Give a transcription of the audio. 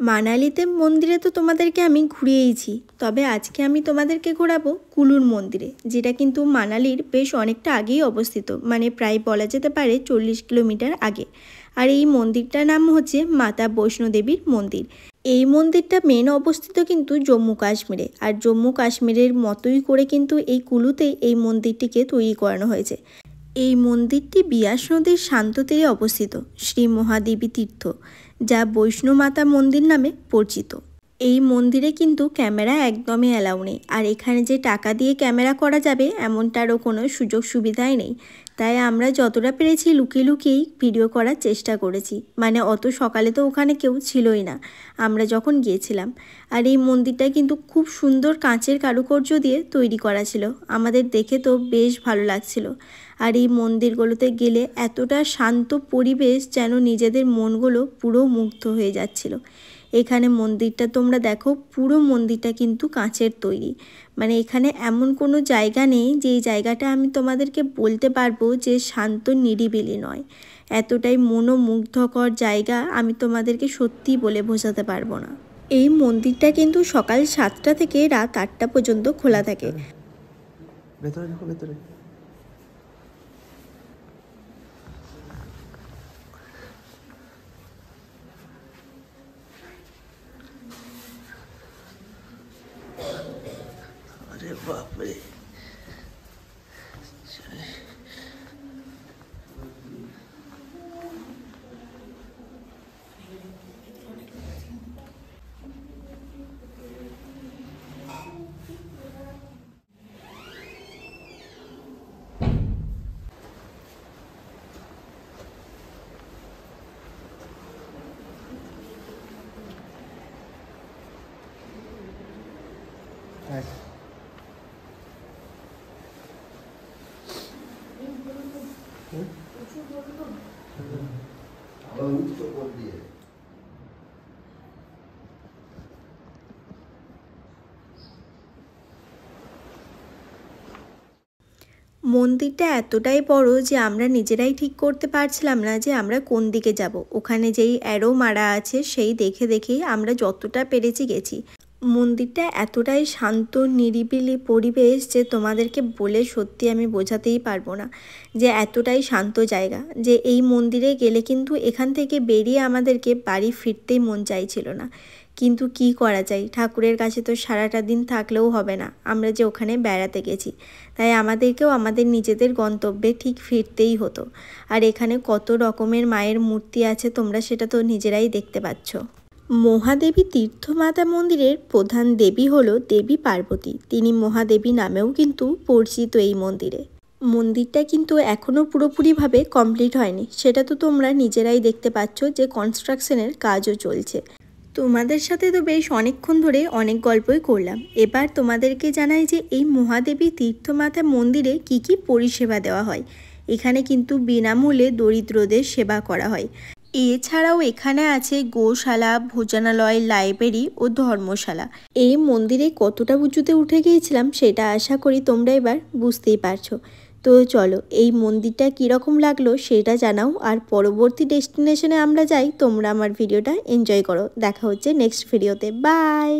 মানালিতে মন্দিরে তো তোমাদেরকে আমি ঘুরিয়েইছি, তবে আজকে আমি তোমাদেরকে ঘোরাবো কুলুর মন্দিরে, যেটা কিন্তু মানালির বেশ অনেকটা আগেই অবস্থিত, মানে প্রায় বলা যেতে পারে 40 কিলোমিটার আগে। আর এই মন্দিরটার নাম হচ্ছে মাতা বৈষ্ণোদেবীর মন্দির। এই মন্দিরটা মেন অবস্থিত কিন্তু জম্মু কাশ্মীরে, আর জম্মু কাশ্মীরের মতোই করে কিন্তু এই কুলুতে এই মন্দিরটিকে তৈরি করানো হয়েছে। এই মন্দিরটি বিয়াস নদীর শান্ত তীরে অবস্থিত শ্রী মহাদেবী তীর্থ, যা বৈষ্ণোমাতা মন্দির নামে পরিচিত। এই মন্দিরে কিন্তু ক্যামেরা একদমই অ্যালাউ নেই, আর এখানে যে টাকা দিয়ে ক্যামেরা করা যাবে এমনটারও কোনো সুযোগ সুবিধাই নেই। তাই আমরা যতটা পেরেছি লুকিয়ে লুকিয়েই ভিডিও করার চেষ্টা করেছি, মানে অত সকালে তো ওখানে কেউ ছিলই না আমরা যখন গিয়েছিলাম। আর এই মন্দিরটা কিন্তু খুব সুন্দর কাঁচের কারুকার্য দিয়ে তৈরি করা ছিল, আমাদের দেখে তো বেশ ভালো লাগছিল। আর এই মন্দিরগুলোতে গেলে এতটা শান্ত পরিবেশ যেন নিজেদের মনগুলো পুরো মুগ্ধ হয়ে যাচ্ছিল। এখানে মন্দিরটা তোমরা দেখো, পুরো মন্দিরটা কিন্তু কাঁচের তৈরি, মানে এখানে এমন কোনো জায়গা নেই যেই জায়গাটা আমি তোমাদেরকে বলতে পারবো যে শান্ত নিরিবিলি নয়। এতটাই মনোমুগ্ধকর জায়গা আমি তোমাদেরকে সত্যি বলে বোঝাতে পারবো না। এই মন্দিরটা কিন্তু সকাল 7টা থেকে রাত 8টা পর্যন্ত খোলা থাকে। ভেতরে দেখো, ভেতরে अरे बाप रे। মন্দিরটা এতটাই বড় যে আমরা নিজেরাই ঠিক করতে পারছিলাম না যে আমরা কোন দিকে যাব। ওখানে যেই অ্যারো মারা আছে সেই দেখে দেখেই আমরা যতটা পেরেছি গেছি। মন্দিরটা এতটাই শান্ত নিরিবিলি পরিবেশ যে তোমাদেরকে বলে সত্যি আমি বোঝাতেই পারবো না যে এতটাই শান্ত জায়গা, যে এই মন্দিরে গেলে কিন্তু এখান থেকে বেরিয়ে আমাদেরকে বাড়ি ফিরতেই মন চাইছিল না। কিন্তু কি করা যায়, ঠাকুরের কাছে তো সারাটা দিন থাকলেও হবে না, আমরা যে ওখানে বেড়াতে গেছি, তাই আমাদেরকেও আমাদের নিজেদের গন্তব্যে ঠিক ফিরতেই হতো। আর এখানে কত রকমের মায়ের মূর্তি আছে তোমরা সেটা তো নিজেরাই দেখতে পাচ্ছ। মহাদেবী তীর্থমাতা মন্দিরের প্রধান দেবী হলো দেবী পার্বতী, তিনি মহাদেবী নামেও কিন্তু পরিচিত এই মন্দিরে। মন্দিরটা কিন্তু এখনও পুরোপুরিভাবে কমপ্লিট হয়নি, সেটা তো তোমরা নিজেরাই দেখতে পাচ্ছ যে কনস্ট্রাকশনের কাজও চলছে। তোমাদের সাথে তো বেশ অনেকক্ষণ ধরে অনেক গল্পই করলাম, এবার তোমাদেরকে জানাই যে এই মহাদেবী তীর্থমাতা মন্দিরে কি কি পরিষেবা দেওয়া হয়। এখানে কিন্তু বিনামূল্যে দরিদ্রদের সেবা করা হয়। এছাড়াও এখানে আছে গোশালা, ভোজনালয়, লাইব্রেরি ও ধর্মশালা। এই মন্দিরে কতটা উঁচুতে উঠে গিয়েছিলাম সেটা আশা করি তোমরা এবার বুঝতেই পারছো। তো চলো এই মন্দিরটা কীরকম লাগলো সেটা জানাও, আর পরবর্তী ডেস্টিনেশনে আমরা যাই, তোমরা আমার ভিডিওটা এনজয় করো। দেখা হচ্ছে নেক্সট ভিডিওতে, বাই।